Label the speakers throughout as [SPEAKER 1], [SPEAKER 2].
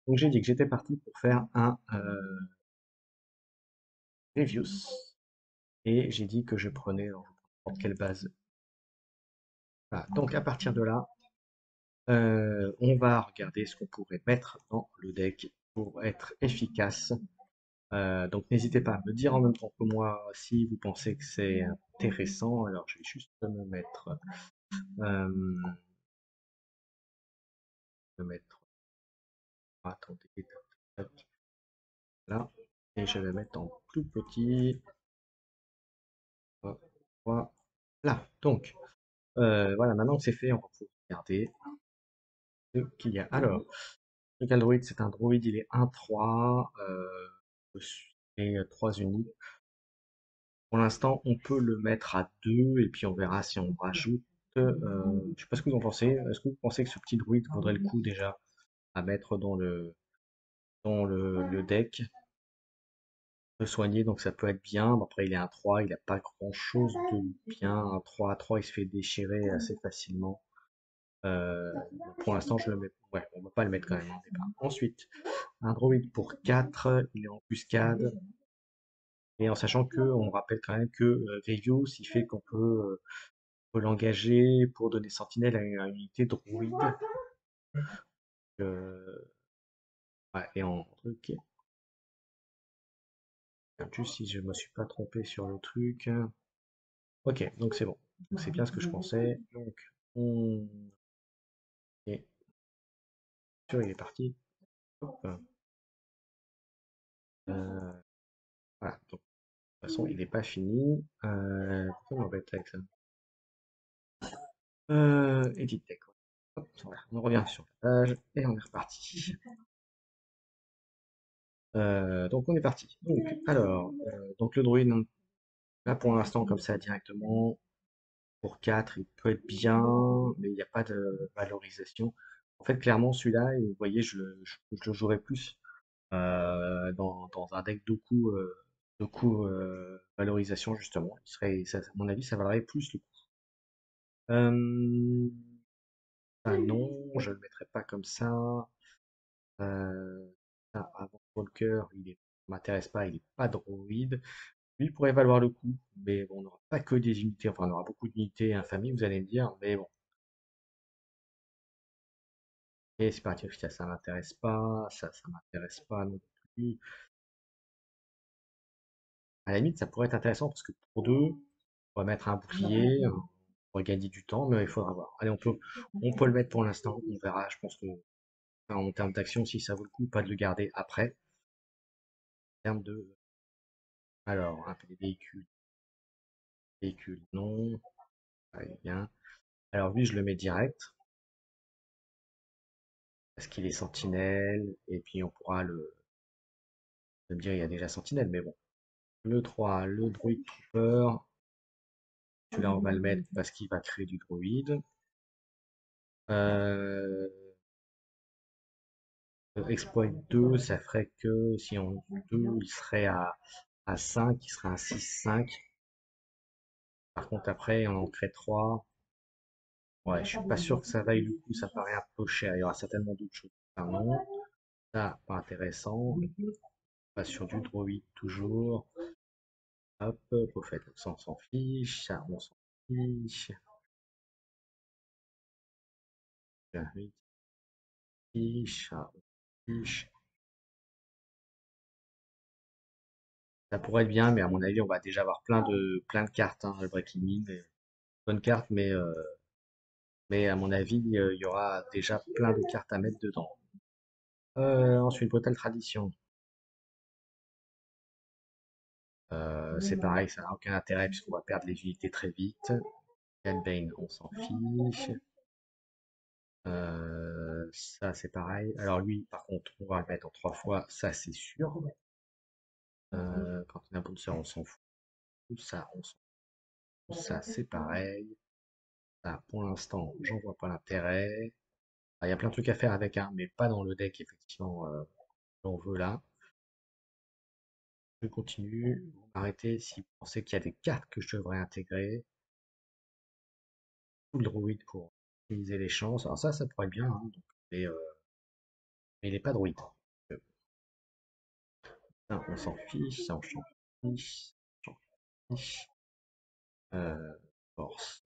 [SPEAKER 1] Donc j'ai dit que j'étais parti pour faire un reviews. Et j'ai dit que je prenais n'importe quelle base. Voilà. Donc à partir de là, on va regarder ce qu'on pourrait mettre dans le deck pour être efficace. Donc n'hésitez pas à me dire en même temps que moi si vous pensez que c'est intéressant. Alors je vais juste me mettre, attendez, là, et je vais mettre en plus petit. Voilà. Donc voilà, maintenant que c'est fait, on va pouvoir regarder ce qu'il y a. Alors, le Galdroid, c'est un droïde, il est 1-3 et 3 uniques. Pour l'instant, on peut le mettre à 2 et puis on verra si on rajoute. Je sais pas ce que vous en pensez. Est-ce que vous pensez que ce petit druide vaudrait le coup déjà à mettre dans le deck de soigner, donc ça peut être bien. Bon, après, il est 1-3, il n'a pas grand-chose de bien. Un 3-3, il se fait déchirer assez facilement. Pour l'instant, je le mets. Ouais, on va pas le mettre quand même en départ. Ensuite, un droïde pour 4, il est en embuscade. Et en sachant que, on rappelle quand même que Grievous, il fait qu'on peut l'engager pour donner sentinelle à une unité droïde. Euh, ouais, et en truc. Juste si je me suis pas trompé sur le truc. Ok, donc c'est bon. Donc c'est bien ce que je pensais. Donc on est sûr, il est parti. Hop. Euh, voilà. Donc, de toute façon, il n'est pas fini. Pourquoi on m'embête avec ça? Edit deck. Hop, voilà. On revient sur la page et on est reparti. Donc on est parti. Donc, alors, donc le druide, hein, là pour l'instant comme ça directement, pour 4 il peut être bien, mais il n'y a pas de valorisation. En fait, clairement, celui-là, et vous voyez, je le jouerais plus dans un deck de coup valorisation, justement. À mon avis, ça valerait plus le coup. Euh, ah non, je ne le mettrais pas comme ça. Euh, avant Walker, m'intéresse pas, il est pas droïde. Lui, il pourrait valoir le coup, mais bon, on n'aura pas que des unités, enfin, on aura beaucoup d'unités infamées, vous allez me dire, mais bon. Et c'est parti, ça m'intéresse pas, ça m'intéresse pas non plus. À la limite, ça pourrait être intéressant parce que pour deux, on va mettre un bouclier, on va gagner du temps, mais il faudra voir. Allez, on peut le mettre pour l'instant, on verra, je pense que enfin, en termes d'action, si ça vaut le coup, pas de le garder après. En termes de. Alors, un peu des véhicules, non. Allez, bien. Alors lui, je le mets direct, parce qu'il est sentinelle, et puis on pourra me dire, il y a déjà sentinelle, mais bon. Le 3, le druide trooper. Celui-là, on va le mettre parce qu'il va créer du druide. Euh, exploit 2, ça ferait que si on 2, il serait à 5, il serait à 6-5. Par contre, après, on en crée 3. Ouais, je suis pas sûr que ça vaille le coup, ça paraît un peu cher. Il y aura certainement d'autres choses. Ah non, ça, pas intéressant. Pas sur du droïde toujours. Hop, au fait, ça on s'en fiche, ça on s'en fiche. Oui, fiche, ça on fiche. Ça pourrait être bien, mais à mon avis, on va déjà avoir plein de cartes, hein, le Breaking In. Bonne carte, mais à mon avis, il y aura déjà plein de cartes à mettre dedans. Ensuite, Brutale Tradition. C'est pareil, ça n'a aucun intérêt puisqu'on va perdre les unités très vite. Bane, on s'en fiche. Ça, c'est pareil. Alors lui, par contre, on va le mettre en 3 fois, ça c'est sûr. Quand on a un bouncer, on s'en fout. Ça, on s'en fout. Ça, c'est pareil. Ça, pour l'instant, j'en vois pas l'intérêt. Ah, il y a plein de trucs à faire avec, hein, mais pas dans le deck, effectivement, qu'on veut là. Je continue. Vous m'arrêtez si vous pensez qu'il y a des cartes que je devrais intégrer. Full druide pour optimiser les chances. Alors ça pourrait être bien, hein, donc, mais il n'est pas druide. Ça, on s'en fiche, ça, on s'en fiche, on s'en fiche. Euh, Force.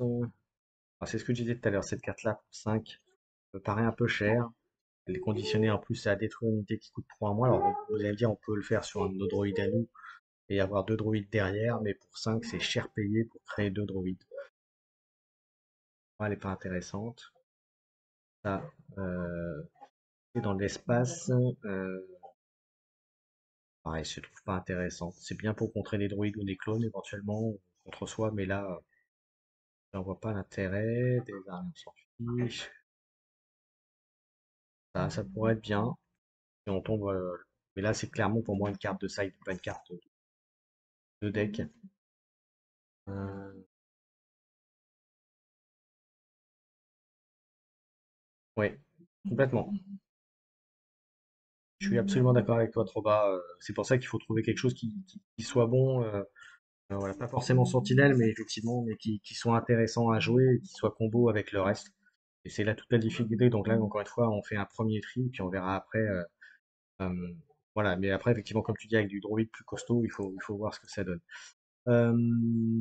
[SPEAKER 1] Ah, c'est ce que je disais tout à l'heure, cette carte-là pour 5 me paraît un peu cher. Elle est conditionnée en plus à détruire une unité qui coûte 3 en moins. Alors vous allez me dire, on peut le faire sur un de nos droïdes à nous et avoir 2 droïdes derrière, mais pour 5 c'est cher payé pour créer 2 droïdes. Elle n'est pas intéressante. Ça, c'est dans l'espace. Pareil, je trouve pas intéressant. C'est bien pour contrer des droïdes ou des clones éventuellement ou contre soi, mais là, j'en vois pas l'intérêt. Des armes, on s'en fiche. Ça pourrait être bien. Si on tombe, mais là, c'est clairement pour moi une carte de side, pas une carte de deck. Euh, ouais, complètement. Je suis absolument d'accord avec toi, Troba. C'est pour ça qu'il faut trouver quelque chose qui soit bon. Voilà, pas forcément Sentinelle, mais effectivement, mais qui soit intéressant à jouer et qui soit combo avec le reste. Et c'est là toute la difficulté. Donc là, encore une fois, on fait un premier tri, puis on verra après. Euh, voilà, mais après, effectivement, comme tu dis, avec du droïde plus costaud, il faut voir ce que ça donne. Euh,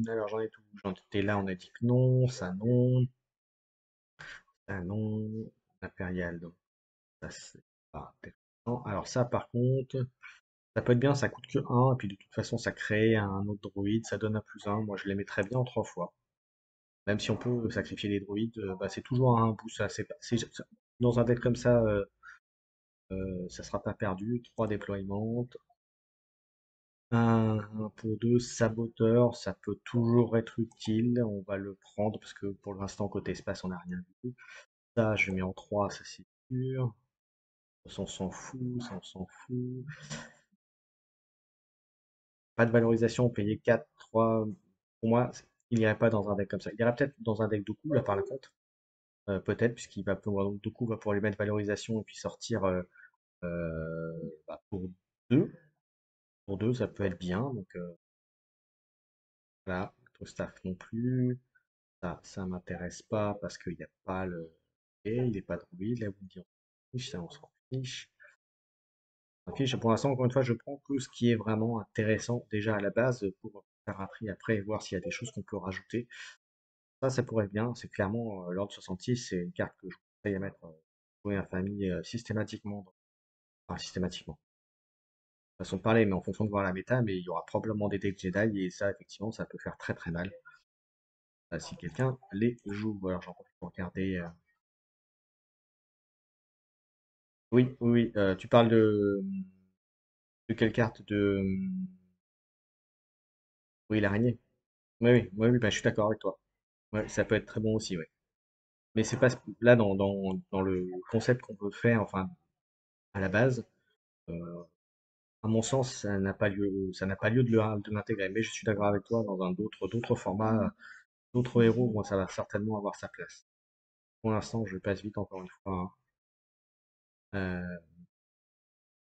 [SPEAKER 1] alors, j'en ai tout. J'en étais là, on a dit que non, ça non, ça non, impérial, donc ça c'est pas intéressant. Alors ça, par contre, ça peut être bien, ça coûte que 1, et puis de toute façon, ça crée un autre droïde, ça donne un plus un. Moi, je les mettrais bien en 3 fois. Même si on peut sacrifier les druides, bah, c'est toujours un boost. Dans un deck comme ça sera pas perdu. 3 déploiements. Un pour 2 saboteur, ça peut toujours être utile. On va le prendre parce que pour l'instant, côté espace, on n'a rien vu. Ça, je mets en 3, ça c'est sûr. Ça, on s'en fout, ça on s'en fout. Pas de valorisation, payer 4, 3. Pour moi, il n'irait pas dans un deck comme ça. Il irait peut-être dans un deck de coup, là par contre. Peut-être, puisqu'il va pouvoir, donc, du coup, va pouvoir lui mettre valorisation et puis sortir pour 2. Pour 2, ça peut être bien. Donc voilà, le staff non plus. Ça m'intéresse pas parce qu'il n'y a pas le. Et il n'est pas druide, là, vous me direz, ça on s'en fiche. On s'en fiche. Pour l'instant, encore une fois, je prends que ce qui est vraiment intéressant déjà à la base pour faire un tri après et voir s'il y a des choses qu'on peut rajouter. Ça pourrait être bien. C'est clairement l'ordre 66, c'est une carte que je vous conseille à mettre jouer à famille systématiquement. Enfin, systématiquement. Façon de parler, mais en fonction de voir la méta, mais il y aura probablement des decks Jedi, et ça, effectivement, ça peut faire très très mal si quelqu'un les joue. Alors, j'en profite pour regarder. Oui, oui, oui, tu parles de quelle carte de. Oui, l'araignée. Oui, oui, oui, oui, bah, je suis d'accord avec toi. Ouais, ça peut être très bon aussi, oui. Mais c'est pas là dans le concept qu'on peut faire, enfin, à la base, euh, à mon sens, ça n'a pas lieu de l'intégrer. Mais je suis d'accord avec toi, dans d'autres formats, d'autres héros, moi, ça va certainement avoir sa place. Pour l'instant, je passe vite encore une fois, hein.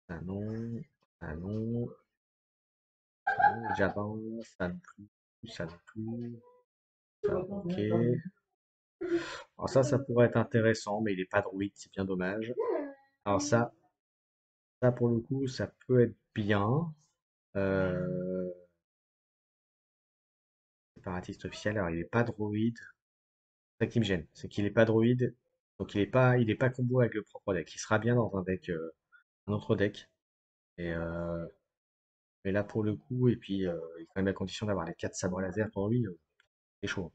[SPEAKER 1] Ça non, ça non, ça non, j'avance, ça non plus, ça non plus, ça ok. Alors ça pourrait être intéressant, mais il n'est pas droïde, c'est bien dommage. Alors ça pour le coup, ça peut être bien. Euh, Séparatiste officiel, alors il n'est pas droïde. C'est ça qui me gêne, c'est qu'il n'est pas droïde, donc il est pas combo avec le propre deck. Il sera bien dans un deck, un autre deck. Et mais là pour le coup, et puis il est quand même à condition d'avoir les 4 sabres laser pour lui, c'est chaud.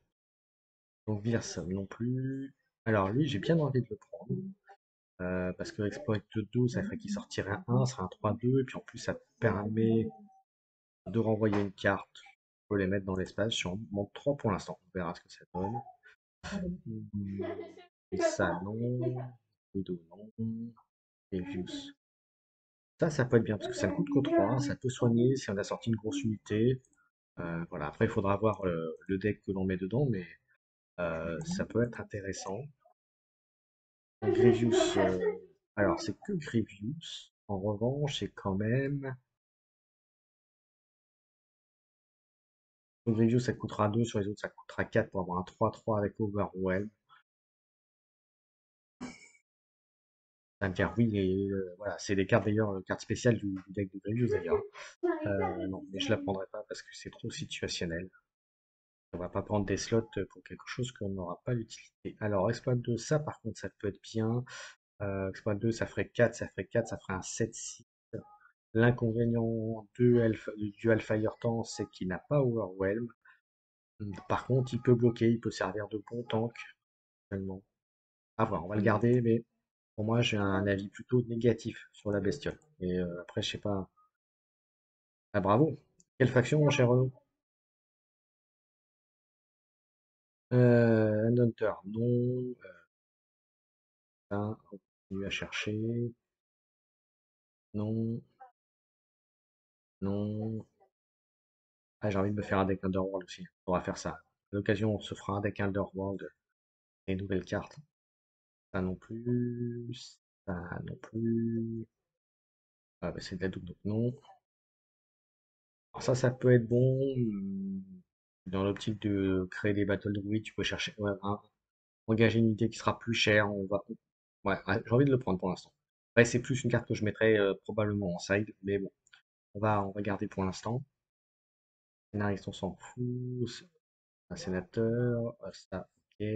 [SPEAKER 1] Donc Virse non plus. Alors lui, j'ai bien envie de le prendre. Parce que Exploit 2, ça ferait qu'il sortirait un 1, ça serait un 3-2, et puis en plus ça permet de renvoyer une carte. On peut les mettre dans l'espace. J'en manque 3 pour l'instant. On verra ce que ça donne. Et ça non. Widow non. Et Views. Ça peut être bien parce que ça ne coûte que 3. Ça peut soigner si on a sorti une grosse unité. Voilà. Après, il faudra voir le deck que l'on met dedans, mais ça peut être intéressant. Grievous, alors c'est que Grievous. En revanche, c'est quand même. Grievous, ça coûtera 2, sur les autres, ça coûtera 4 pour avoir un 3-3 avec Overwhelm. Ça va me dire oui, et voilà, c'est des cartes d'ailleurs, cartes spéciales du deck de Grievous d'ailleurs. Non, mais je la prendrai pas parce que c'est trop situationnel. On va pas prendre des slots pour quelque chose qu'on n'aura pas l'utilité. Alors, exploit 2, ça par contre, ça peut être bien. Exploit 2, ça ferait 4, ça ferait 4, ça ferait un 7-6. L'inconvénient du Dual Fire Temps, c'est qu'il n'a pas Overwhelm. Par contre, il peut bloquer, il peut servir de bon tank. Actuellement. À voir, on va le garder, mais pour moi, j'ai un avis plutôt négatif sur la bestiole. Et après, je sais pas. Ah, bravo! Quelle faction, mon cher Renaud? Hunter, non. On continue à chercher. Non, non. Ah, j'ai envie de me faire un deck Underworld aussi. On va faire ça. À l'occasion, on se fera un deck Underworld et une nouvelle carte. Ça non plus. Ça non plus. Ah, bah, c'est de la double, donc non. Alors ça peut être bon. Dans l'optique de créer des Battle Druids, tu peux chercher. Ouais, engager une unité qui sera plus chère. Ouais, ouais, j'ai envie de le prendre pour l'instant. Ouais, c'est plus une carte que je mettrais probablement en side, mais bon, on va garder pour l'instant. Scénariste, on s'en fout. C'est un sénateur, ça, ok.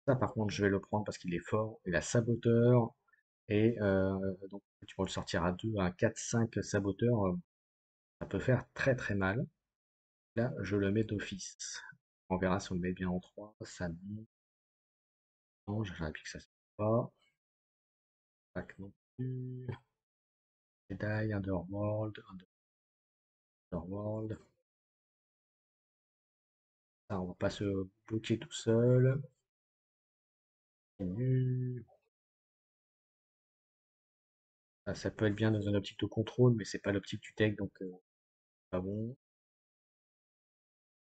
[SPEAKER 1] Ça, par contre, je vais le prendre parce qu'il est fort. Il a saboteur. Et donc, tu peux le sortir à 2, à 4, 5 saboteurs. Ça peut faire très très mal. Là, je le mets d'office. On verra si on le met bien en 3. Ça non. Non, j'aurais que ça se fait pas. Pack non plus. Jedi, Underworld. Ça, on va pas se bloquer tout seul. Continue. Ah, ça peut être bien dans une optique de contrôle, mais c'est pas l'optique du deck, donc pas bon.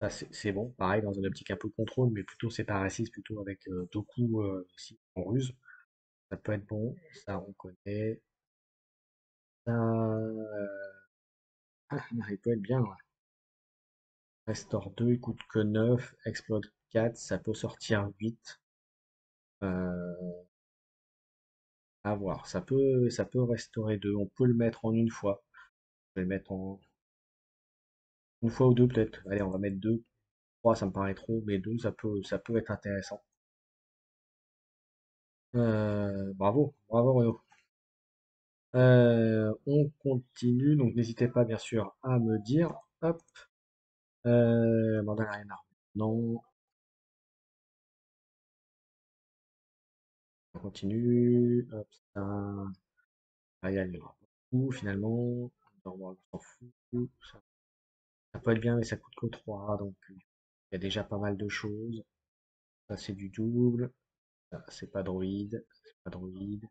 [SPEAKER 1] Ça, c'est bon, pareil, dans une optique un peu contrôle, mais plutôt séparatiste, plutôt avec deux coups aussi en ruse. Ça peut être bon, ça on connaît. Ça, il peut être bien, ouais. Restore 2, il coûte que 9, Explode 4, ça peut sortir 8. Euh, à voir, ça peut restaurer 2. On peut le mettre en une fois. Je vais le mettre en une fois ou deux peut-être. Allez, on va mettre 2. 3, ça me paraît trop, mais 2, ça peut être intéressant. Bravo, bravo Renaud. On continue, donc n'hésitez pas bien sûr à me dire. Hop, Mandalorian. Non, on continue. Hop, ça. Ah, il y a le coup finalement. Underworld, on s'en fout. Ça peut être bien, mais ça coûte que 3, donc il y a déjà pas mal de choses. Ça, c'est du double. Ça, c'est pas droïde. C'est pas droïde.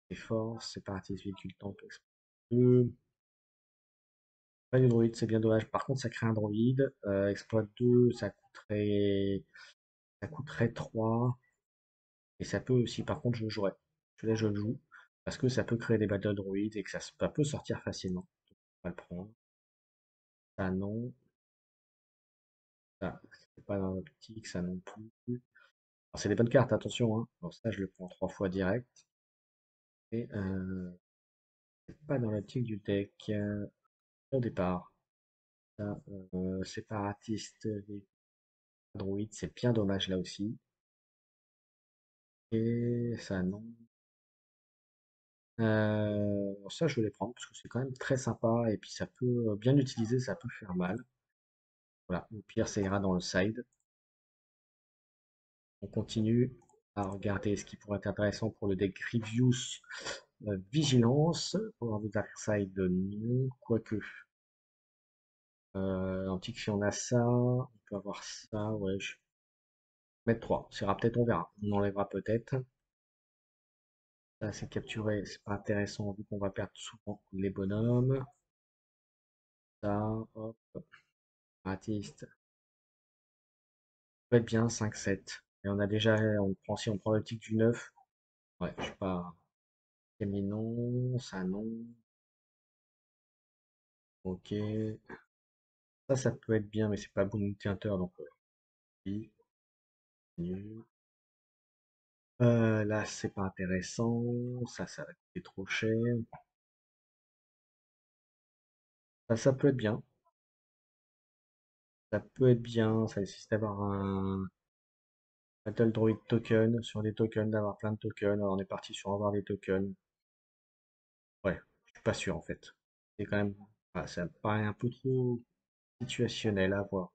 [SPEAKER 1] C'est force. Séparatiste, véhicule, tank, exploit 2. Pas du droïde, c'est bien dommage. Par contre, ça crée un droïde. Exploit 2, ça coûterait 3. Et ça peut aussi, par contre, je le jouerai. Celui-là, je le joue. Parce que ça peut créer des battle droïdes et que ça peut sortir facilement. On va le prendre. Ça, non. Ça, c'est pas dans l'optique, ça non plus. Alors, c'est des bonnes cartes, attention, hein. Alors, ça, je le prends 3 fois direct. Et c'est pas dans l'optique du deck. Au départ. Ça, séparatiste, des droïdes, c'est bien dommage là aussi. Et ça, non. Ça, je vais les prendre parce que c'est quand même très sympa et puis ça peut bien utiliser, ça peut faire mal. Voilà, au pire, ça ira dans le side. On continue à regarder ce qui pourrait être intéressant pour le deck Grievous Vigilance. Pour le Dark Side, non. Quoique, antique, si on a ça, on peut avoir ça. Ouais, je vais mettre 3. Ça ira peut-être, on verra. On enlèvera peut-être. Ça, c'est capturé, c'est pas intéressant vu qu'on va perdre souvent les bonhommes. Ça, hop, artiste. Peut être bien 5-7. Et on a déjà, si on prend l'optique du 9. Ouais, je sais pas. Camille non, ça non. Ok. Ça peut être bien, mais c'est pas Bounty Hunter, donc oui, nul. Là, c'est pas intéressant. Ça va coûter trop cher. Ça peut être bien. Ça peut être bien. Ça nécessite d'avoir un Battle Droid token sur des tokens, d'avoir plein de tokens. Alors, on est parti sur avoir des tokens. Ouais, je suis pas sûr en fait. C'est quand même, voilà, ça me paraît un peu trop situationnel à voir.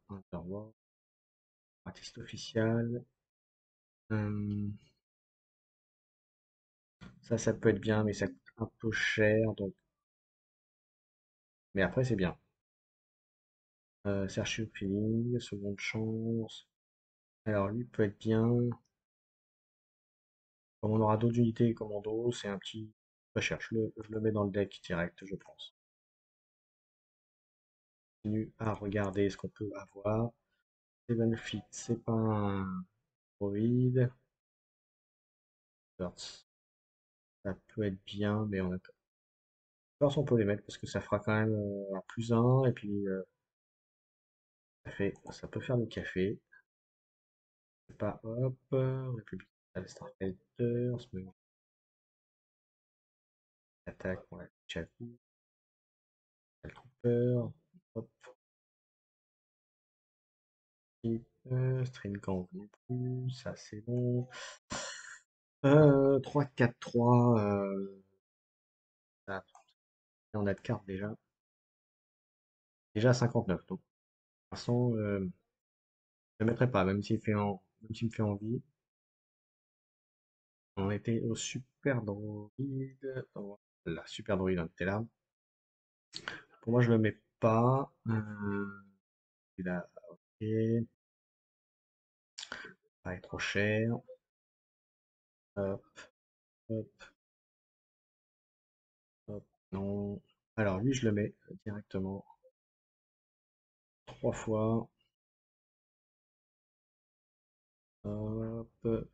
[SPEAKER 1] Interwar, artiste officiel. Hum, ça peut être bien, mais ça coûte un peu cher. Donc, mais après, c'est bien. Search Your Feeling, seconde chance. Alors, lui peut être bien. Comme on aura d'autres unités commando, c'est un petit. Pas cher. Je le mets dans le deck direct, je pense. Continue à regarder ce qu'on peut avoir. Seven Feet, c'est pas un droïde. Burst, ça peut être bien, mais on a Burst, on peut les mettre parce que ça fera quand même un plus un, et puis ça peut faire le café. C'est pas hop, République Starfighter, attaque, on l'a déjà vu, Trooper, hop, type, String non plus, ça c'est bon. 3-4-3, ah, on a de cartes déjà. Déjà 59, donc pour l'instant, je ne mettrai pas, même s'il me fait envie. On était au Super Droid. La Super Droid, on était là. Pour moi, je le mets pas. Celui-là, ok. Ça est trop cher. Hop, hop, hop. Non. Alors, lui, je le mets directement. 3 fois. Hop.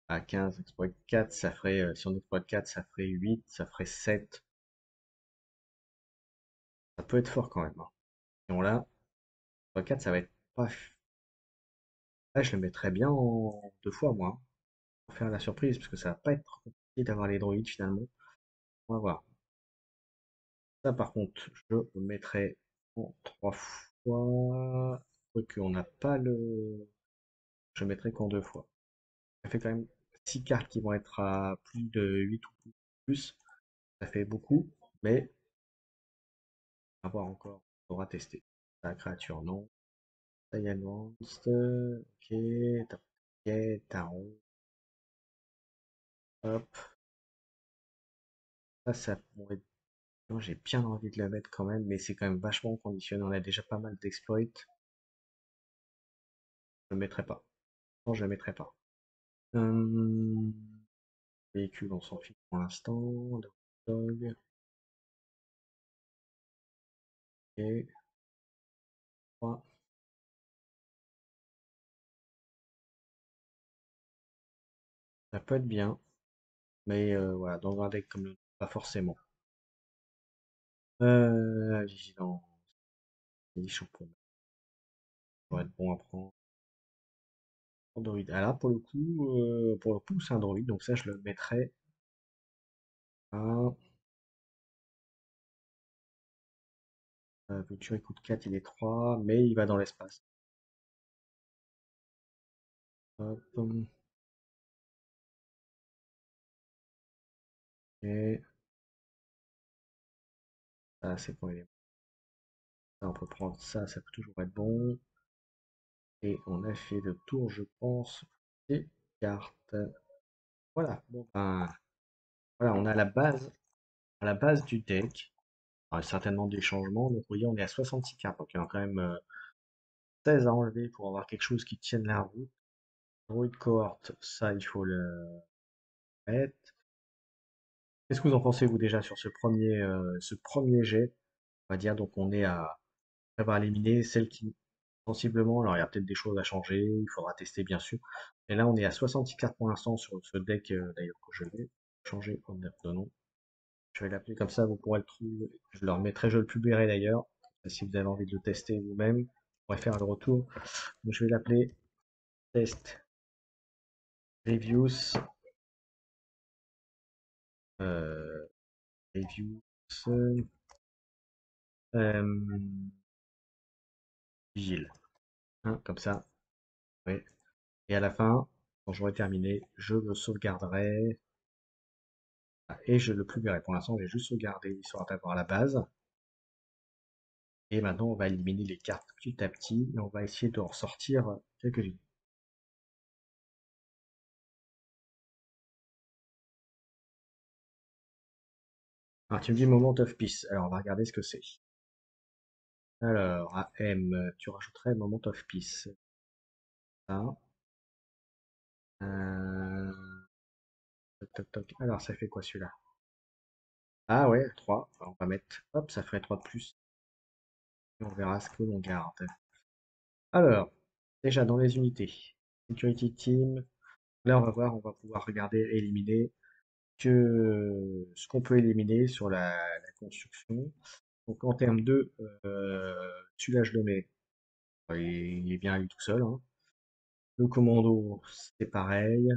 [SPEAKER 1] À 15, exploit 4, ça ferait, si on exploite 4, ça ferait 8, ça ferait 7. Ça peut être fort quand même, hein. Et on l'a. Exploit 4, ça va être pas. Là, je le mettrais bien en 2 fois, moi, hein, pour faire la surprise, parce que ça va pas être compliqué d'avoir les droïdes finalement. On va voir. Ça, par contre, je le mettrai en 3 fois. Quoique, on n'a pas le. Je le mettrai qu'en 2 fois. Ça fait quand même 6 cartes qui vont être à plus de 8 ou plus. Ça fait beaucoup, mais à voir encore. On aura testé. La créature, non. Taille Advanced. Ok. Ok. Tarot. Hop. Ça pourrait être. Non, j'ai bien envie de le mettre quand même, mais c'est quand même vachement conditionné. On a déjà pas mal d'exploits. Je le mettrai pas. Non, je le mettrai pas. Hum, Véhicule, on s'en fiche pour l'instant. Dog, ok. 3. Ça peut être bien, mais voilà, dans un deck comme le pas forcément. Vigilance, Nichon pour être bon à prendre. Android. Ah là, pour le coup, c'est Android, donc ça, je le mettrais à. Culture, il coûte 4, il est 3, mais il va dans l'espace. Hop, et ça, c'est pour les. Ça, on peut prendre ça, ça peut toujours être bon. Et on a fait le tour, je pense, des cartes. Voilà, bon ben, voilà, on a à la base du deck. Il y aura certainement des changements. Donc, vous voyez, on est à 66 cartes. Donc, il y en a quand même 16 à enlever pour avoir quelque chose qui tienne la route. Droid cohort, ça, il faut le mettre. Qu'est-ce que vous en pensez, vous, déjà, sur ce premier jet? On va dire, donc, on est à avoir éliminé celle qui, sensiblement, alors il y a peut-être des choses à changer, il faudra tester, bien sûr. Et là, on est à 66 cartes pour l'instant sur ce deck, d'ailleurs, que je vais changer en de nom. Je vais l'appeler comme ça, vous pourrez le trouver. Je le remettrai, je le publierai d'ailleurs. Si vous avez envie de le tester vous-même, vous pourrez faire le retour. Donc, je vais l'appeler test reviews. Euh, reviews. Euh, vigile. Hein, comme ça. Oui. Et à la fin, quand j'aurai terminé, je le sauvegarderai. Et je le publierai. Pour l'instant, j'ai juste sauvegardé histoire d'avoir la base. Et maintenant, on va éliminer les cartes petit à petit. Et on va essayer de ressortir quelques-unes. Alors, tu me dis Moment of Peace. Alors, on va regarder ce que c'est. Alors, à M, tu rajouterais Moment of Peace. Ça. Euh, toc, toc, toc. Alors, ça fait quoi celui-là? Ah ouais, 3. Alors, on va mettre, hop, ça ferait 3 de plus. Et on verra ce que l'on garde. Alors, déjà dans les unités. Security Team. Là, on va pouvoir regarder et éliminer que ce qu'on peut éliminer sur la construction. Donc, en termes de, celui-là, je le mets. Il est bien à lui tout seul, hein. Le commando, c'est pareil.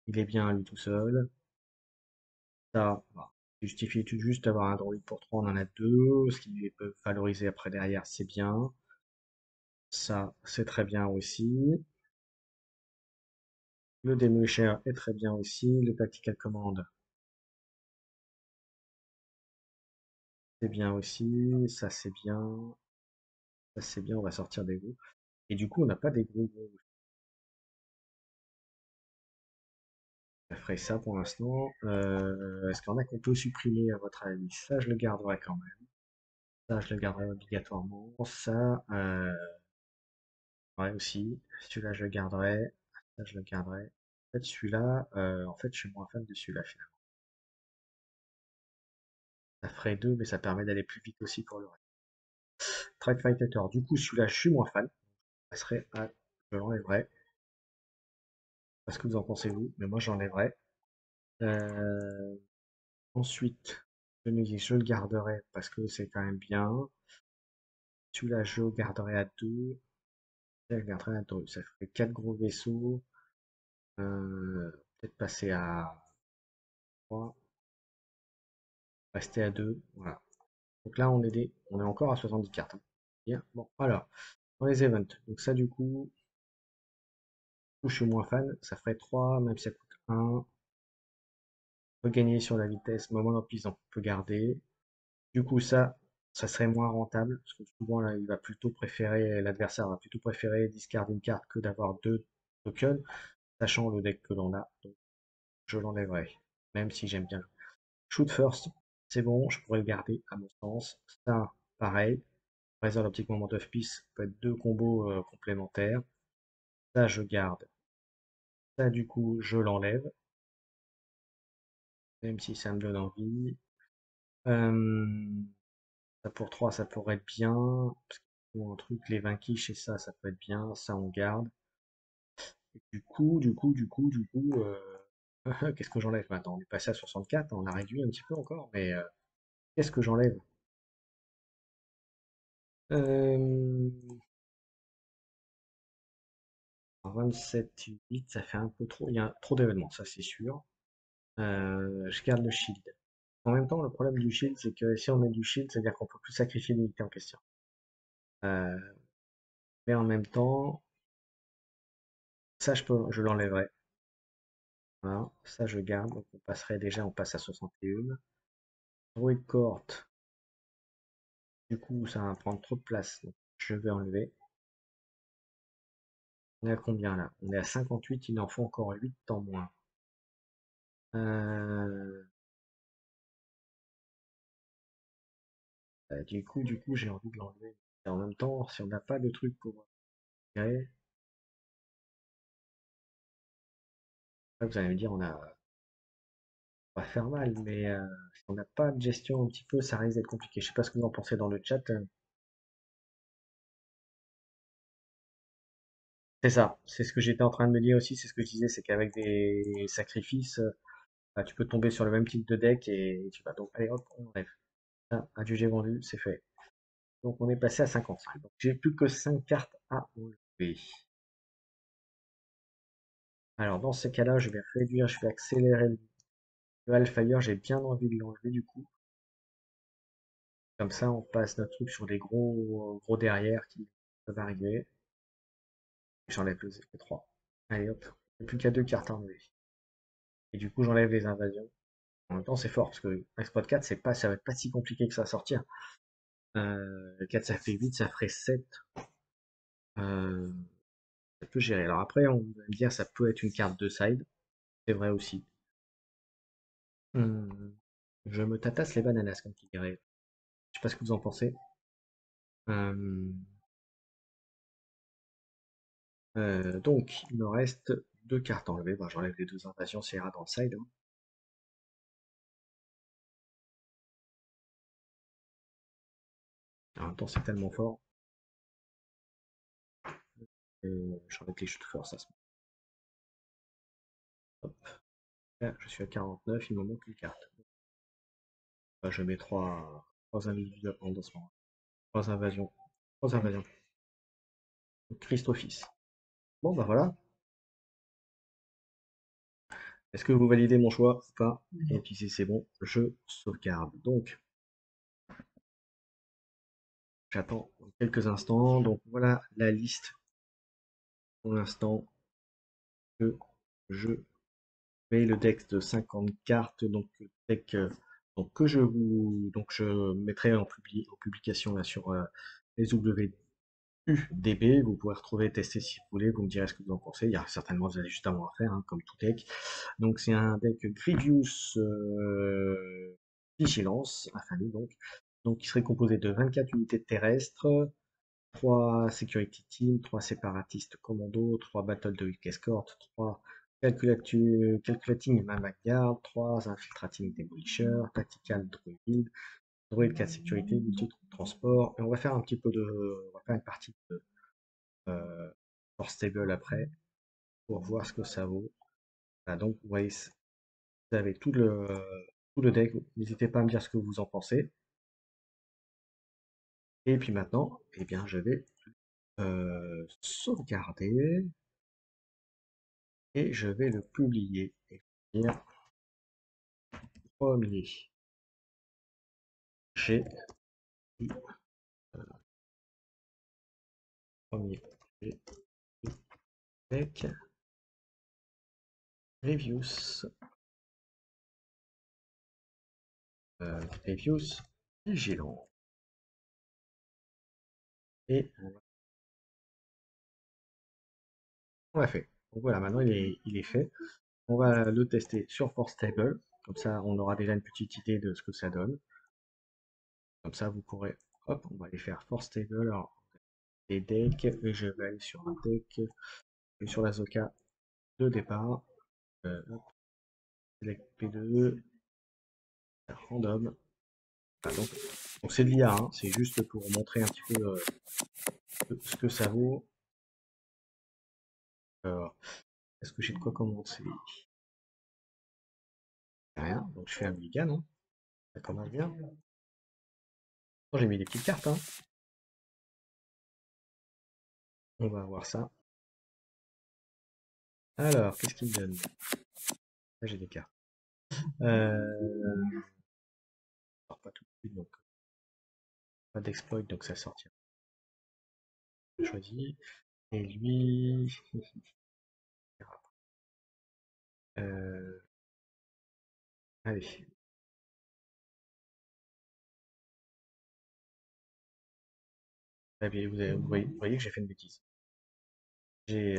[SPEAKER 1] Il est bien à lui tout seul. Ça, bah, il justifie tout juste d'avoir un droïde pour 3, on en a 2. Ce qui peut valoriser après derrière, c'est bien. Ça, c'est très bien aussi. Le Demolition est très bien aussi. Le Tactical Command, c'est bien aussi. Ça, c'est bien. Ça, c'est bien. On va sortir des gros. Et du coup, on n'a pas des gros gros. Je ferai ça pour l'instant. Est-ce qu'il y en a qu'on peut supprimer à votre avis? Ça, je le garderai quand même. Ça, je le garderai obligatoirement. Ça, ouais, aussi. Celui-là, je le garderai. Ça, je le garderai. En fait, celui-là, en fait, je suis moins fan de celui-là, finalement. Ça ferait 2, mais ça permet d'aller plus vite aussi pour le reste. Track Fighter. Du coup, celui-là, je suis moins fan. Ça serait à... Je l'enlèverai. Parce que vous en pensez vous, mais moi, j'enlèverai. Euh, ensuite, je le garderai parce que c'est quand même bien. Celui-là, je le garderai à 2. Je le garderai à 2. Ça ferait 4 gros vaisseaux. Peut-être passer à 3. Rester à 2. Voilà. Donc là, on est encore à 70 cartes, hein. Bien. Bon, alors, dans les events. Donc ça, du coup, je suis moins fan. Ça ferait 3, même si ça coûte 1. On peut gagner sur la vitesse. Moment d'emplissement, on peut garder. Du coup, ça serait moins rentable. Parce que souvent, là, l'adversaire va plutôt préférer discard une carte que d'avoir 2 tokens, sachant le deck que l'on a. Donc, je l'enlèverai. Même si j'aime bien. Shoot first, c'est bon, je pourrais le garder, à mon sens. Ça, pareil. Razor Optic Moment of Peace peut être 2 combos complémentaires. Ça, je garde. Ça, du coup, je l'enlève, même si ça me donne envie. Ça pour 3, ça pourrait être bien. Parce qu'il faut un truc, les 20 quiches et ça peut être bien. Ça, on garde. Et qu'est-ce que j'enlève maintenant? On est passé à 64, on a réduit un petit peu encore, mais qu'est-ce que j'enlève? Euh, 27,8, ça fait un peu trop. Il y a trop d'événements, ça c'est sûr. Je garde le shield. En même temps, le problème du shield, c'est que si on met du shield, c'est-à-dire qu'on peut plus sacrifier l'unité en question. Euh, mais en même temps, ça je l'enlèverai. Voilà, ça je garde. Donc on passe à 61. Druid Court, du coup, ça va prendre trop de place. Donc je vais enlever. On est à combien là? On est à 58, il en faut encore 8 en moins. Euh, du coup, j'ai envie de l'enlever. Et en même temps, si on n'a pas de truc pour gérer, vous allez me dire, on va faire mal, mais si on n'a pas de gestion un petit peu, ça risque d'être compliqué. Je sais pas ce que vous en pensez dans le chat. C'est ça, c'est ce que j'étais en train de me dire aussi, c'est ce que je disais, c'est qu'avec des sacrifices, bah, tu peux tomber sur le même type de deck et tu vas donc, allez hop, on enlève. Ah, adjugé vendu, c'est fait. Donc on est passé à 55. Donc j'ai plus que 5 cartes à enlever. Alors dans ce cas-là, je vais réduire, je vais accélérer le Hellfire. J'ai bien envie de l'enlever du coup. Comme ça, on passe notre truc sur des gros derrière qui peuvent arriver. J'enlève le 3. Allez hop, il n'y a plus qu'à 2 cartes à enlever. Et du coup, j'enlève les invasions. En même temps, c'est fort parce que Exploit 4, ça va être pas si compliqué que ça à sortir. 4, ça fait 8, ça ferait 7. Euh, ça peut gérer. Alors après, on va me dire ça peut être une carte de side. C'est vrai aussi. Hum, Je me tatasse les bananas, comme tu dirais. Je sais pas ce que vous en pensez. Euh, donc, il me reste 2 cartes à enlever. Bah, j'enlève les 2 invasions, ça ira dans le side, hein. En même temps, c'est tellement fort. J'enlève les chutes de force à ce moment. Hop. Là, je suis à 49, il me manque une carte. Bah, je mets 3 individus dans ce moment. 3 invasions. 3 invasions. Christophis. Bon, bah voilà. Est-ce que vous validez mon choix ou pas? Et puis si c'est bon, je sauvegarde. Donc, j'attends quelques instants. Donc voilà la liste pour l'instant que je fais. Le deck de 50 cartes. Donc, deck donc, que donc je mettrai en publication là, sur les UDB. Vous pouvez retrouver, tester si vous voulez. Vous me direz ce que vous en pensez. Il y a certainement des ajustements à faire, hein, comme tout deck. Donc c'est un deck Grievous Vigilance, infamie donc. Donc il serait composé de 24 unités terrestres, 3 Security Team, 3 séparatistes commando, 3 Battle de Weak Escort, 3 Calculating Mammoth Guard, 3 Infiltrating Demolisher, Tactical Druid, Druid 4 sécurité, multi transport. Et on va faire un petit peu de. On va faire une partie de Force Stable après pour voir ce que ça vaut. Voilà, donc vous voyez, vous avez tout le deck. N'hésitez pas à me dire ce que vous en pensez. Et puis maintenant, eh bien, je vais sauvegarder et je vais le publier. Et dire premier G, premier G, deck, reviews, reviews, vigilant. Et on l'a fait. Donc voilà, maintenant il est fait. On va le tester sur Force Table. Comme ça, on aura déjà une petite idée de ce que ça donne. Comme ça, vous pourrez, hop, on va aller faire Force Table. Alors, les decks, et je vais aller sur un deck, et sur la Zoka de départ. Hop, select P2, random. Voilà, donc c'est de l'IA, hein, c'est juste pour montrer un petit peu ce que ça vaut. Alors, est-ce que j'ai de quoi commencer? Rien, donc je fais un mulligan, hein. Ça commence bien. Oh, j'ai mis des petites cartes, hein. On va voir ça. Alors, qu'est-ce qu'il me donne? Là, j'ai des cartes. Alors, pas tout de suite, donc pas d'exploit, donc ça sortira. Je choisis. Et lui, euh, allez. Ah, puis vous voyez que j'ai fait une bêtise. J'ai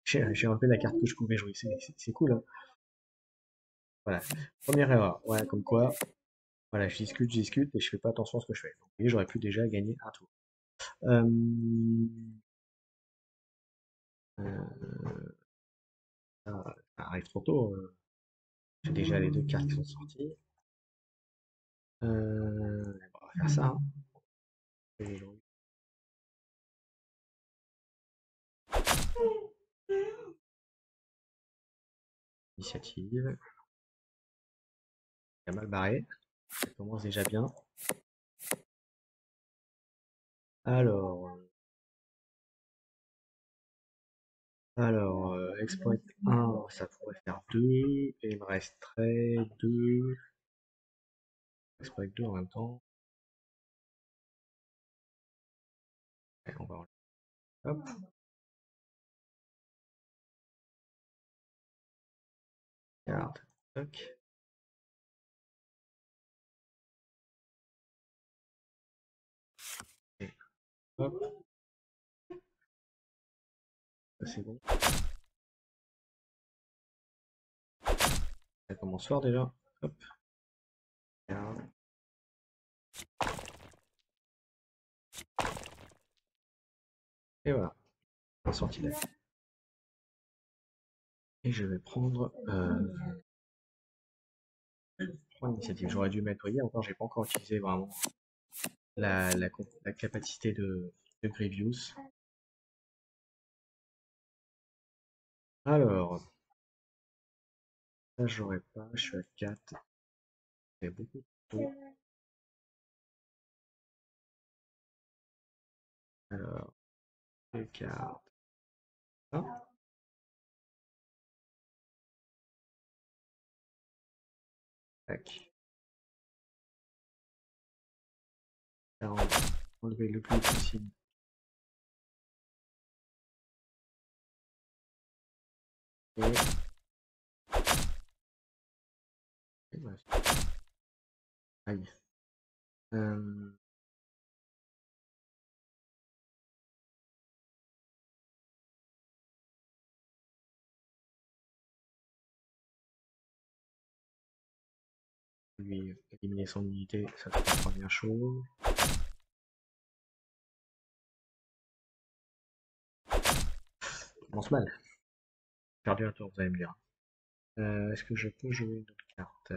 [SPEAKER 1] j'ai enlevé la carte que je pouvais jouer. C'est cool, hein. Voilà. Première erreur. Ouais, comme quoi, voilà, je discute et je fais pas attention à ce que je fais. Donc, vous voyez, j'aurais pu déjà gagner un tour. Euh, euh, ça arrive trop tôt. J'ai déjà les 2 cartes qui sont sorties. On va faire ça, hein. Initiative. Il a mal barré. Ça commence déjà bien. Alors, exploit 1, ça pourrait faire 2, et il me resterait 2. Exploit 2 en même temps. Et on va enlever. Hop, garde. Toc. Et hop, ça c'est bon. Ça commence fort déjà. Hop, garde. Et voilà, un sortilège. Et je vais prendre l'initiative. J'aurais dû nettoyer, encore j'ai pas encore utilisé vraiment la capacité de Grievous. Alors, ça j'aurais pas, je suis à 4. C'est beaucoup trop. Alors, les cartes. Ah, tac. Alors, on va enlever le plus possible. Et voilà. Aïe. Euh, lui éliminer son unité, ça c'est la première chose. Ça commence mal. Perdu un tour, vous allez me dire. Est-ce que je peux jouer une autre carte?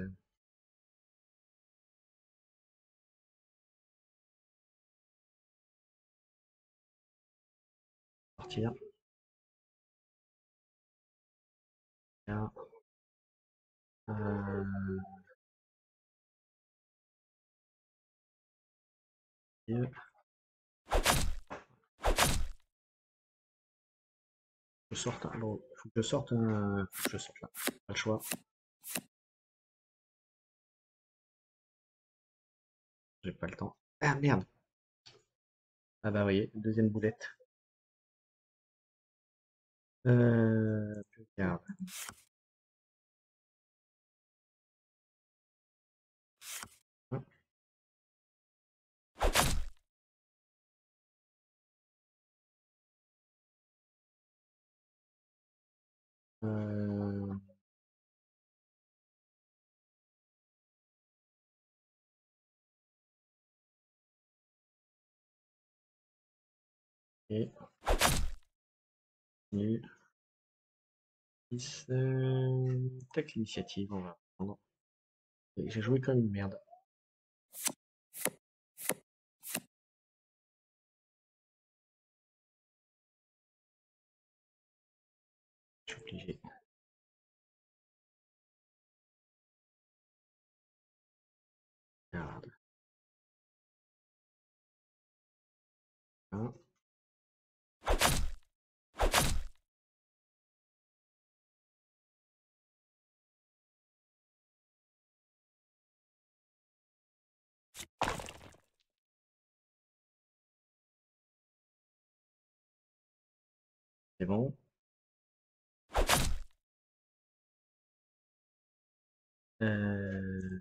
[SPEAKER 1] Partir. Là. Euh, je sorte un. Bon, faut que je sorte un. Faut que je sorte là. Pas le choix. J'ai pas le temps. Ah merde! Ah bah voyez, deuxième boulette. Plus garde. Hop. Euh, et continue. 10, tac, l'initiative, on va prendre. Et j'ai joué comme une merde. Je suis obligé. Garde. Hein. C'est bon. Euh,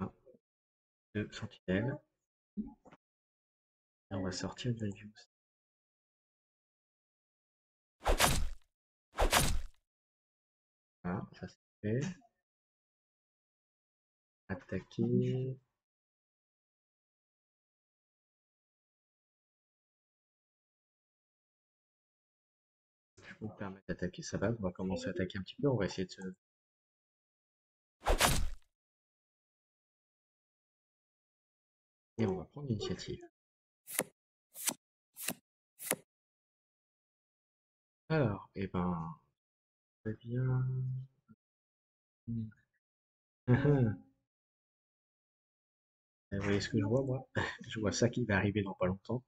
[SPEAKER 1] 1, 2 sentinelles. Et on va sortir Grievous. Voilà, ça c'est fait. Attaquer. Je peux me permettre d'attaquer sa base. On va commencer à attaquer un petit peu. On va essayer de se. Et on va prendre l'initiative. Alors, et ben, très bien. Hmm. Vous voyez ce que je vois, moi? Je vois ça qui va arriver dans pas longtemps.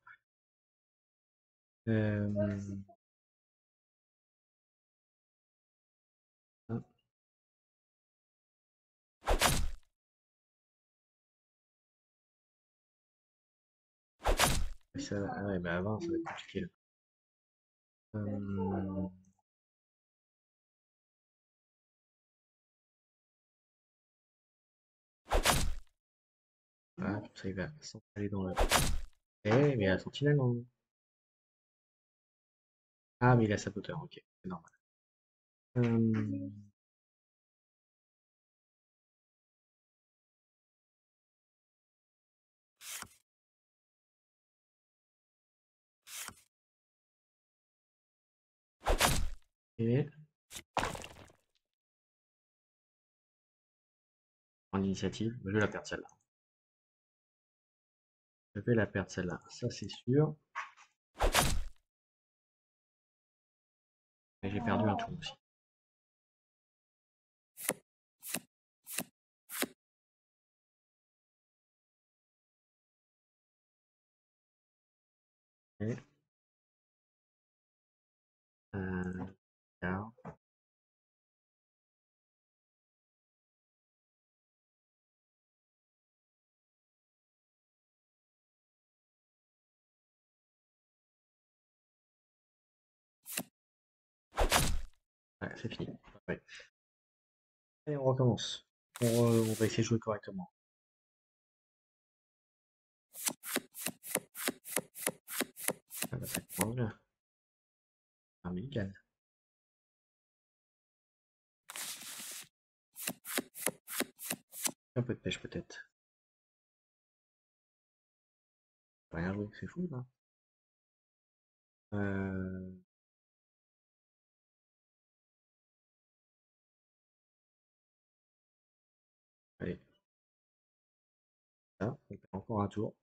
[SPEAKER 1] Euh, ah, ah ouais, bah avant, ça va être compliqué là. Euh, voilà, comme ça, il va s'installer dans le. Eh, mais la sentinelle, non. Ah, mais il a saboteur, ok, c'est normal. Euh, et en initiative, je vais la perdre celle-là. Je vais la perdre celle-là, ça c'est sûr. Et j'ai perdu un tour aussi. Et, regarde, ouais, c'est fini. Ouais. Et on recommence. On va essayer de jouer correctement. Ah bah, ça commence bien. Un médical. Un peu de pêche peut-être. Rien joué, c'est fou là. Euh, allez, ça, on fait encore un tour.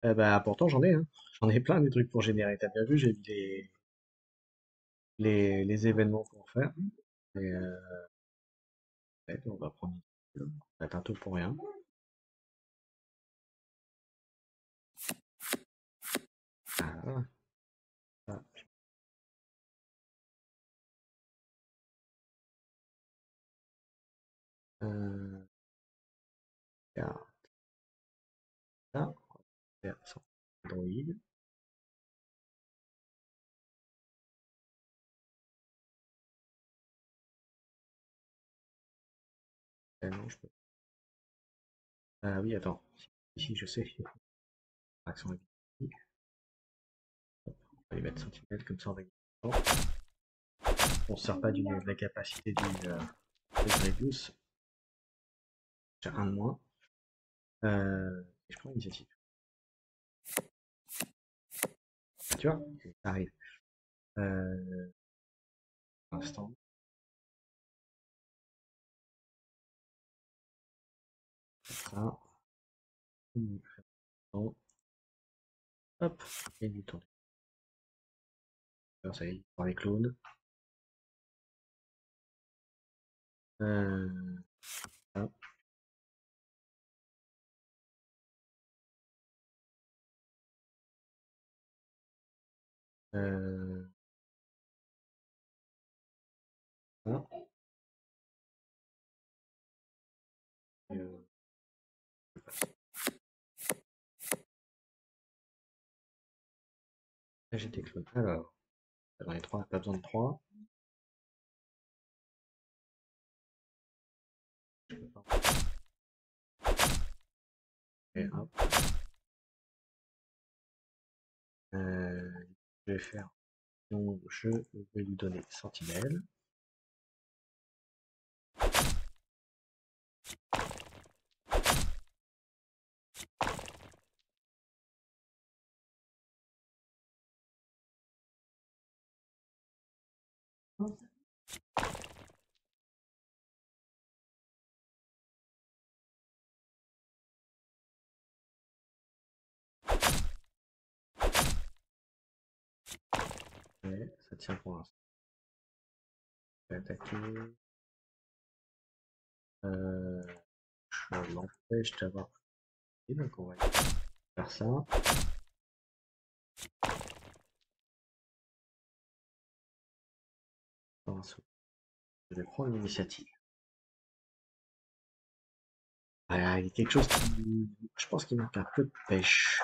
[SPEAKER 1] Bah pourtant j'en ai, hein. J'en ai plein des trucs pour générer. T'as bien vu, j'ai mis les événements pour faire. Et ouais, on va prendre. Ça va être un tour pour rien. Ah, ah, euh, regarde ça, on va faire ça. Android. Non, je peux. Ah oui, attends. Ici, je sais. Action ici. On va les mettre sentinelle comme ça on va gagner. On se sert pas de la capacité du Grevious. J'ai un de moins. Et je prends l'initiative. Ah, tu vois, ça arrive. Pour l'instant. Ça. Hop. Et du temps. Alors, ça y est, par les clones. Euh, hop. Euh, hop. Euh, là, j'ai des clones. Alors, dans les trois, pas besoin de trois. Et hop. Euh, je vais faire. Donc, je vais lui donner sentinelle. Et ça tient pour l'instant. Je vais attaquer. Euh, je l'empêche d'avoir. Et donc on va faire ça. Je vais prendre l'initiative. Voilà, il y a quelque chose qui. Je pense qu'il manque un peu de pêche.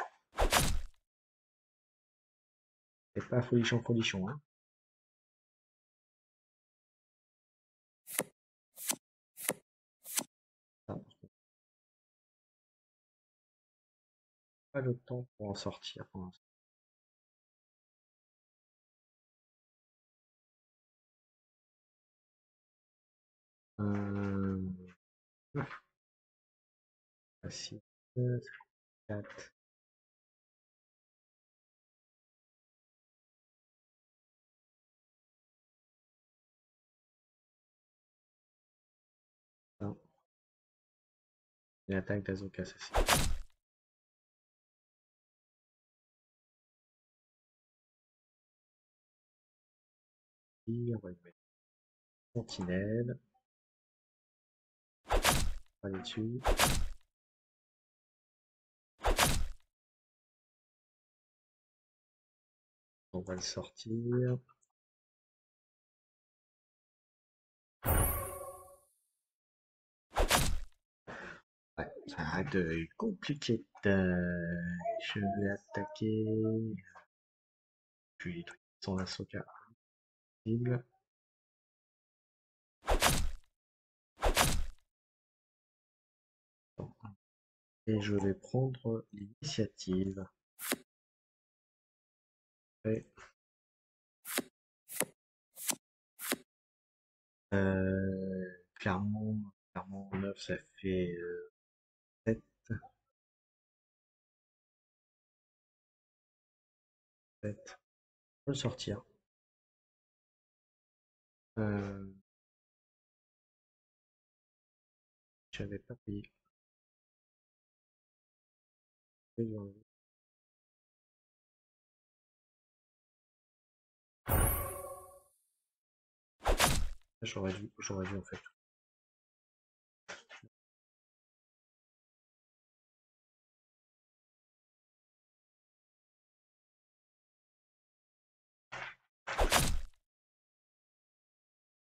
[SPEAKER 1] C'est pas folichon folichon, hein. Ah, pas le temps pour en sortir pour l'instant. Euh... Facile. 4. Une attaque d'Azoka assassin. On va lui mettre sentinelle. On va aller dessus. On va le sortir. Ouais, ça va être compliqué. Je vais attaquer. Puis les trucs qui sont Ahsoka. Possible. Et je vais prendre l'initiative. Ouais. Clairement, clairement 9 ça fait 7. 7. Je peux le sortir. Euh, J'avais pas payé. J'aurais dû en fait.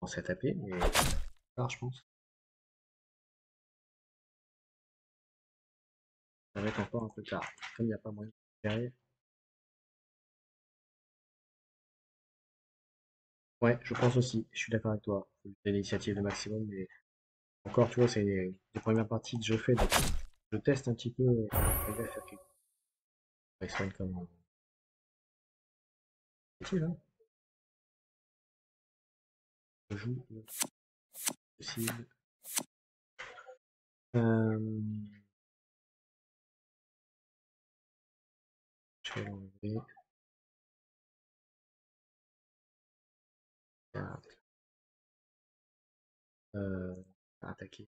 [SPEAKER 1] On s'est tapé, mais tard, je pense. Ça va être encore un peu tard. Comme il n'y a pas moyen de récupérer. Ouais, je pense aussi. Je suis d'accord avec toi. Faut utiliser l'initiative le maximum, mais encore, tu vois, c'est les premières parties que je fais, donc je teste un petit peu. Arriver à faire quelque chose. Soigne comme utile, hein. Je joue le possible. Euh, je vais l'enlever. Carte. Euh, attaquer.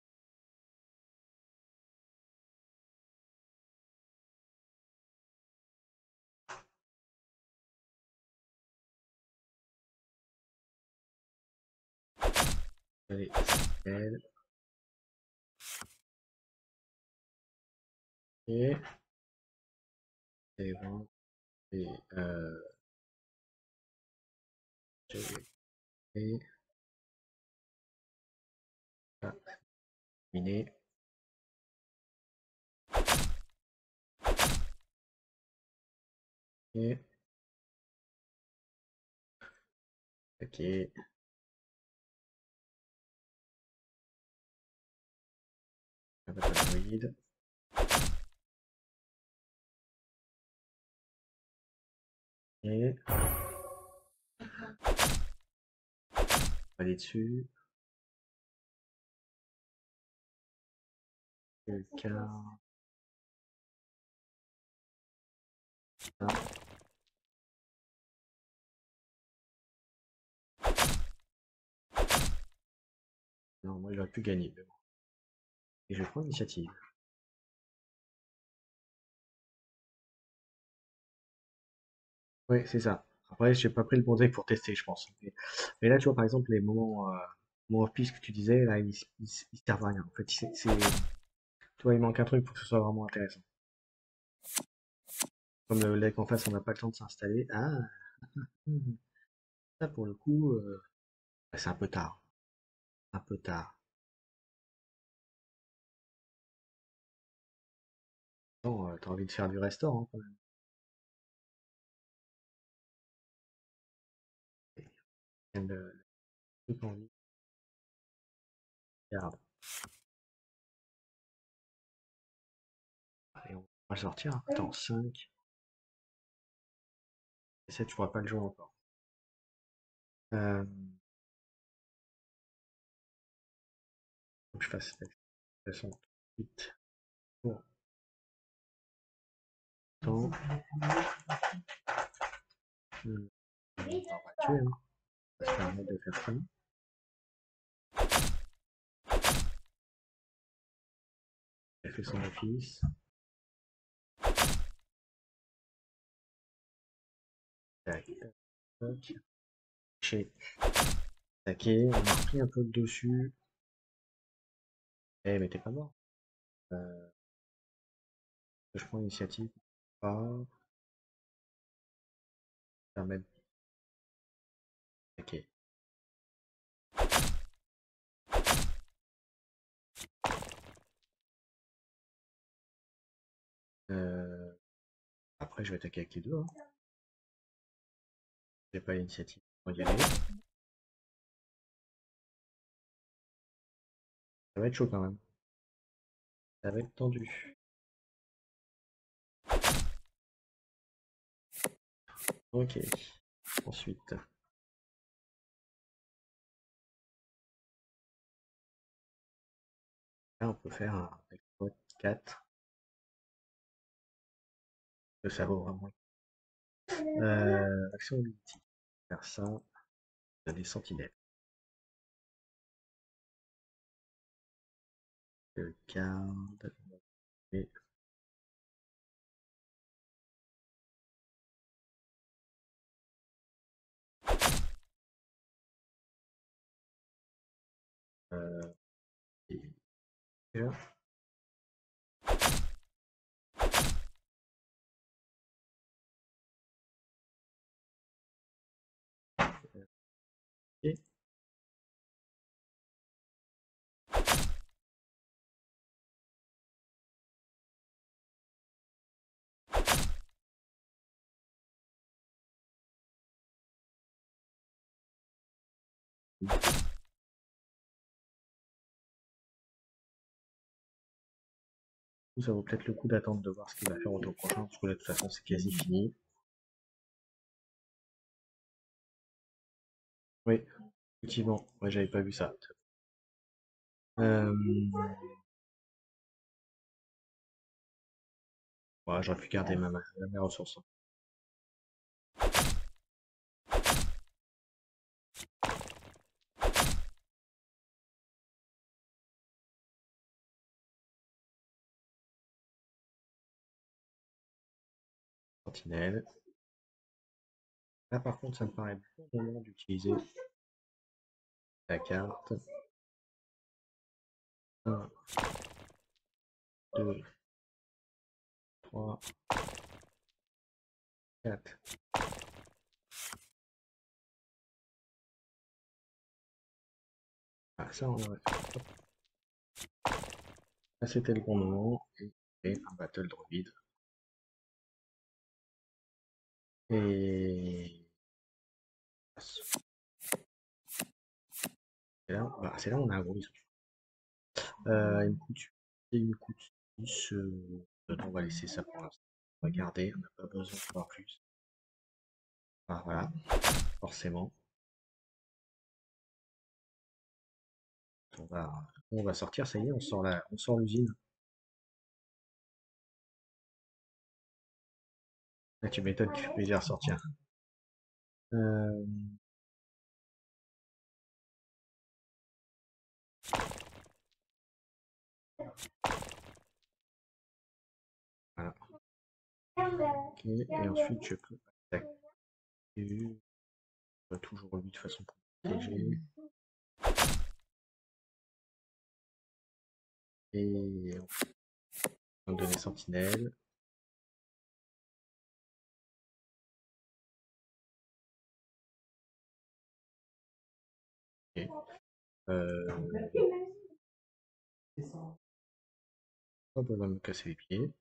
[SPEAKER 1] Allez, elle. Et, et bon, et je vais ah, terminer. Et attaquer. Abattoir. Et aller dessus. Quelqu'un. Non, moi j'aurais pu gagner. Mais bon. Et je prends l'initiative. Oui, c'est ça. Après, j'ai pas pris le bon deck pour tester, je pense. Mais là, tu vois, par exemple, les moments off-piste que tu disais, là, ils servent à rien. En fait, tu vois, il manque un truc pour que ce soit vraiment intéressant. Comme le deck en face, on n'a pas le temps de s'installer. Ah, ça, pour le coup, bah, c'est un peu tard. Un peu tard. Non, t'as envie de faire du restaurant, hein, quand même. Et le truc en vie. Regarde. Allez, on va sortir. Attends, 5. Et 7, je pourrais pas le jouer encore. Euh, faut que je fasse cette façon tout de suite. Pour temps. On va tuer, hein. Ça se permet de faire ça. Elle fait son office. Tac, tac, tac. J'ai attaqué. On a repris un peu de dessus. Eh, mais t'es pas mort. Euh, je prends l'initiative. Pas. Permettre d'attaquer. Euh, après, je vais attaquer avec les deux, hein. J'ai pas l'initiative. On va y aller. Ça va être chaud quand même. Ça va être tendu. Ok. Ensuite, là, on peut faire un exploit 4. Que ça vaut vraiment. Action ulti. Faire ça. Il y a des sentinelles. Garde. Et, euh, et, là, et ça vaut peut-être le coup d'attendre de voir ce qu'il va faire au tour prochain, parce que là, de toute façon, c'est quasi fini. Oui, effectivement. Ouais, j'avais pas vu ça. Euh, ouais, j'aurais pu garder mes ressources. Sentinelle. Là, par contre, ça me paraît bon moment d'utiliser la carte. 1, 2, 3, 4. Ah, ça, on aurait fait. Là, c'était le bon moment. Et un battle druide. Et c'est là où on a un gros risque. Il me coûte, il me coûte 10. On va laisser ça pour l'instant. On va garder, on n'a pas besoin de voir plus. Ah, voilà, forcément. On va sortir, ça y est, on sort l'usine. Là, tu m'étonnes qu'il fait plaisir à sortir. Euh, voilà. Ok, et ensuite je peux attaquer. EU, toujours lui de façon protégée. Et on va donner sentinelle. Okay. Hop, on va me casser les pieds.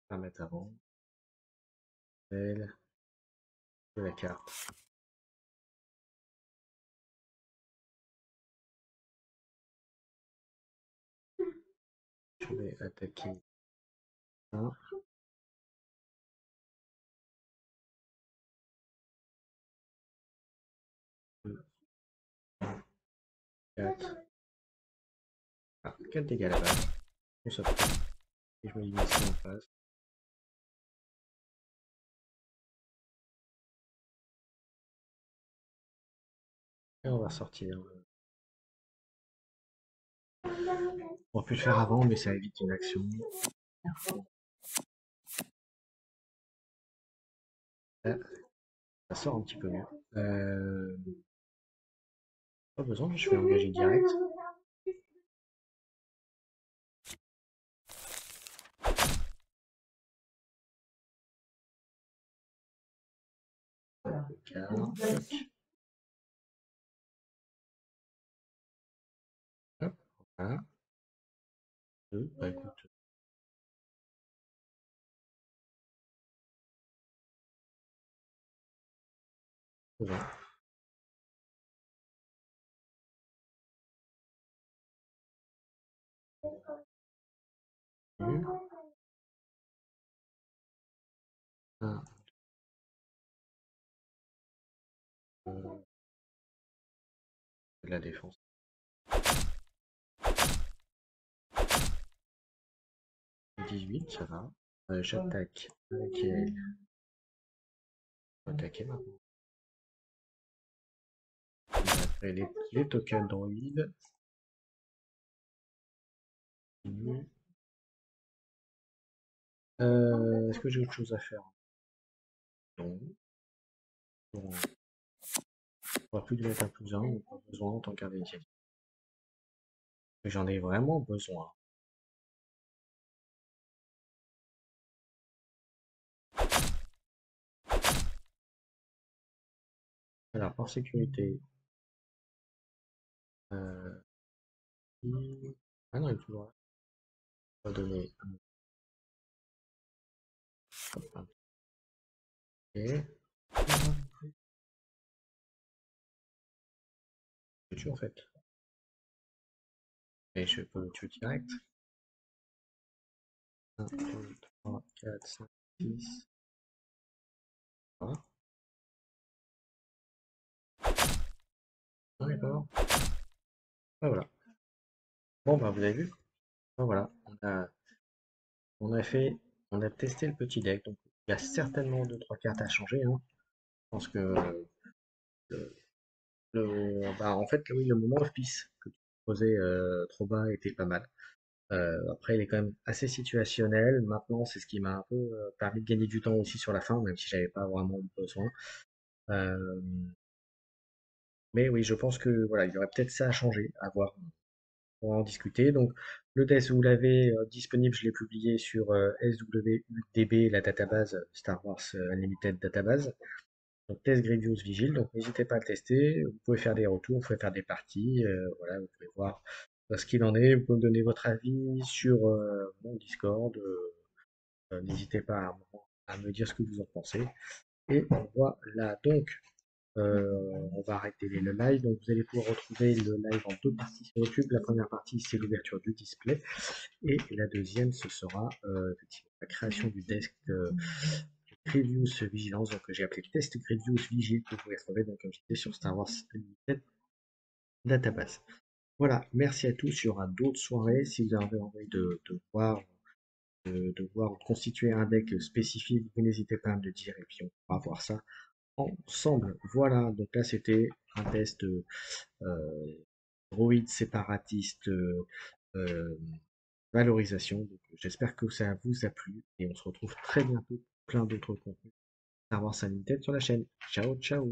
[SPEAKER 1] On va mettre avant. Elle. De la carte. Je vais attaquer 1. 2, 4. Ah, 4 dégâts à la base. On s'apprend. Et je me dis ici en face. Et on va sortir. On aurait pu le faire avant, mais ça évite une action. Là, ça sort un petit peu mieux. Pas besoin, je vais engager direct. Hop, voilà. 2, bah écoute. Voilà. Un, de la défense. 18, ça va. J'attaque avec elle. Attaquer maintenant. Après les tokens droïdes. Est-ce que j'ai autre chose à faire? Non. Bon, on va plus de mettre un plus 1, on n'a pas besoin en tant qu'un d'initiative. Mais j'en ai vraiment besoin. Alors, par sécurité. Ah non, il est toujours là. On va donner un. Ok. Je tue en fait. Et je peux le tuer direct. 1, 2, 3, 4, 5, 6. Voilà. Non, il est pas mort. Ah, voilà. Bon, bah, vous avez vu. Ah, voilà. On a fait, on a testé le petit deck. Donc, il y a certainement 2-3 cartes à changer, hein. Je pense que bah, en fait, oui, le moment off-piste que tu posais trop bas était pas mal. Après, il est quand même assez situationnel. Maintenant, c'est ce qui m'a un peu permis de gagner du temps aussi sur la fin, même si j'avais pas vraiment besoin. Euh, mais oui, je pense que voilà, il y aurait peut-être ça à changer, à voir. On va en discuter. Donc, le test, vous l'avez disponible, je l'ai publié sur SWUDB, la database Star Wars Unlimited Database. Donc, test Grievous Vigil. Donc, n'hésitez pas à le tester. Vous pouvez faire des retours, vous pouvez faire des parties. Voilà, vous pouvez voir ce qu'il en est. Vous pouvez me donner votre avis sur mon Discord. N'hésitez pas à me dire ce que vous en pensez. Et voilà, donc, on va arrêter le live. Donc, vous allez pouvoir retrouver le live en deux parties sur YouTube. La première partie, c'est l'ouverture du display. Et la deuxième, ce sera effectivement la création du desk Grievous Vigilance, donc que j'ai appelé Test Grievous Vigil, que vous pouvez retrouver, donc, comme je disais, sur Star Wars Unlimited Database. Voilà, merci à tous. Il y aura d'autres soirées. Si vous avez envie de voir ou de constituer un deck spécifique, vous n'hésitez pas à me le dire et puis on pourra voir ça ensemble. Voilà, donc là c'était un test droïde séparatiste euh, valorisation. Donc, j'espère que ça vous a plu et on se retrouve très bientôt pour plein d'autres contenus Star Wars Unlimited sur la chaîne. Ciao, ciao!